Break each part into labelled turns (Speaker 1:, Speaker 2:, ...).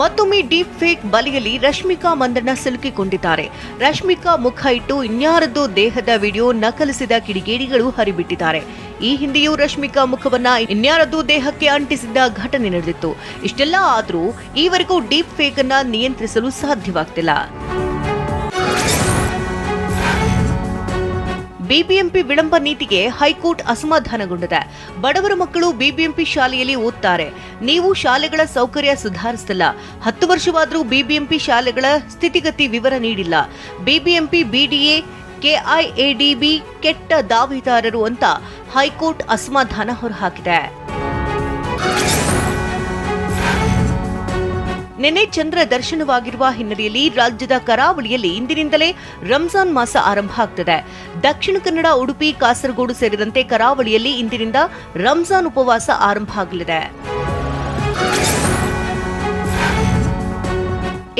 Speaker 1: ಮತ್ತೊಮ್ಮೆ deep fake ಬಲೆಯಲ್ಲಿ ರಶ್ಮಿಕಾ ಮಂದಣ್ಣ ಸಿಲುಕಿಕೊಂಡಿದ್ದಾರೆ. ರಶ್ಮಿಕಾ ಮುಖ ಇಟ್ಟು ಇನ್ಯಾರದ್ದೋ ದೇಹದ ವಿಡಿಯೋ ನಕಲಿಸಿದ ಕಿಡಿಗೇಡಿಗಳು ಹರಿಬಿಟ್ಟಿದ್ದಾರೆ. ಈ ಹಿಂದೆಯೂ ರಶ್ಮಿಕಾ ಮುಖವನ್ನ ಇನ್ಯಾರದ್ದೋ ದೇಹಕ್ಕೆ ಅಂಟಿಸಿದ್ದ ಘಟನೆ ನಡೆದಿತ್ತು. ಇಷ್ಟೆಲ್ಲ ಆದರೂ ಈವರೆಗೂ ಡೀಪ್ ಫೇಕ್ ಅನ್ನ ನಿಯಂತ್ರಿಸಲು ಸಾಧ್ಯವಾಗ್ತಿಲ್ಲ. ಬಿಬಿಎಂಪಿ ವಿಳಂಬ ನೀತಿಗೆ ಹೈಕೋರ್ಟ್ ಅಸಮಾಧಾನಗೊಂಡಿದೆ. ಬಡವರ ಮಕ್ಕಳು ಬಿಬಿಎಂಪಿ ಶಾಲೆಯಲ್ಲಿ ಓದ್ತಾರೆ. ನೀವು ಶಾಲೆಗಳ ಸೌಕರ್ಯ ಸುಧಾರಿಸಿಲ್ಲ. 10 ವರ್ಷವಾದರೂ ಬಿಬಿಎಂಪಿ ಶಾಲೆಗಳ ಸ್ಥಿತಿಗತಿ ವಿವರ ನೀಡಿಲ್ಲ. ಬಿಬಿಎಂಪಿ, ಬಿಡಿಎ, ಕೆಐಎಡಿಬಿ ಕೆಟ್ಟ ದಾವೇದಾರರು ಅಂತ ಹೈಕೋರ್ಟ್ ಅಸಮಾಧಾನ ಹೊರಹಾಕಿದೆ. ನಿನ್ನೆ ಚಂದ್ರ ದರ್ಶನವಾಗಿರುವ ಹಿನ್ನೆಲೆಯಲ್ಲಿ ರಾಜ್ಯದ ಕರಾವಳಿಯಲ್ಲಿ ಇಂದಿನಿಂದಲೇ ರಂಜಾನ್ ಮಾಸ ಆರಂಭ ಆಗ್ತದೆ. ದಕ್ಷಿಣ ಕನ್ನಡ, ಉಡುಪಿ, ಕಾಸರಗೋಡು ಸೇರಿದಂತೆ ಕರಾವಳಿಯಲ್ಲಿ ಇಂದಿನಿಂದ ರಂಜಾನ್ ಉಪವಾಸ ಆರಂಭ ಆಗಲಿದೆ.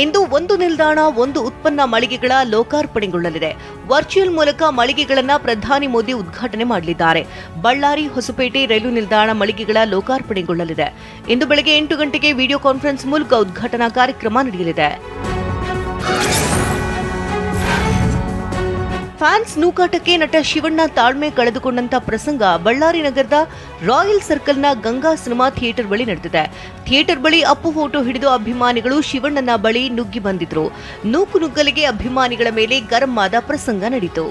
Speaker 1: ಇಂದು ಒಂದು ನಿಲ್ದಾಣ ಒಂದು ಉತ್ಪನ್ನ ಮಳಿಗೆಗಳ ಲೋಕಾರ್ಪಣೆಗೊಳ್ಳಲಿದೆ. ವರ್ಚುವಲ್ ಮೂಲಕ ಮಳಿಗೆಗಳನ್ನು ಪ್ರಧಾನಿ ಮೋದಿ ಉದ್ಘಾಟನೆ ಮಾಡಲಿದ್ದಾರೆ. ಬಳ್ಳಾರಿ, ಹೊಸಪೇಟೆ ರೈಲು ನಿಲ್ದಾಣ ಮಳಿಗೆಗಳ ಲೋಕಾರ್ಪಣೆಗೊಳ್ಳಲಿದೆ. ಇಂದು ಬೆಳಗ್ಗೆ 8 ಗಂಟೆಗೆ ವಿಡಿಯೋ ಕಾನ್ಫರೆನ್ಸ್ ಮೂಲಕ ಉದ್ಘಾಟನಾ ಕಾರ್ಯಕ್ರಮ ನಡೆಯಲಿದೆ. ಫ್ಯಾನ್ಸ್ ನೂಕಾಟಕ್ಕೆ ನಟ ಶಿವಣ್ಣ ತಾಳ್ಮೆ ಕಳೆದುಕೊಂಡಂತ ಪ್ರಸಂಗ ಬಳ್ಳಾರಿ ನಗರದ ರಾಯಲ್ ಸರ್ಕಲ್ನ ಗಂಗಾ ಸಿನಿಮಾ ಥಿಯೇಟರ್ ಬಳಿ ನಡೆದಿದೆ. ಥಿಯೇಟರ್ ಬಳಿ ಅಪ್ಪು ಫೋಟೋ ಹಿಡಿದು ಅಭಿಮಾನಿಗಳು ಶಿವಣ್ಣನ ಬಳಿ ನುಗ್ಗಿ ಬಂದಿದ್ರು. ನೂಕುನುಗ್ಗಲಿಗೆ ಅಭಿಮಾನಿಗಳ ಮೇಲೆ ಗರಂ ಆದ ಪ್ರಸಂಗ ನಡೆಯಿತು.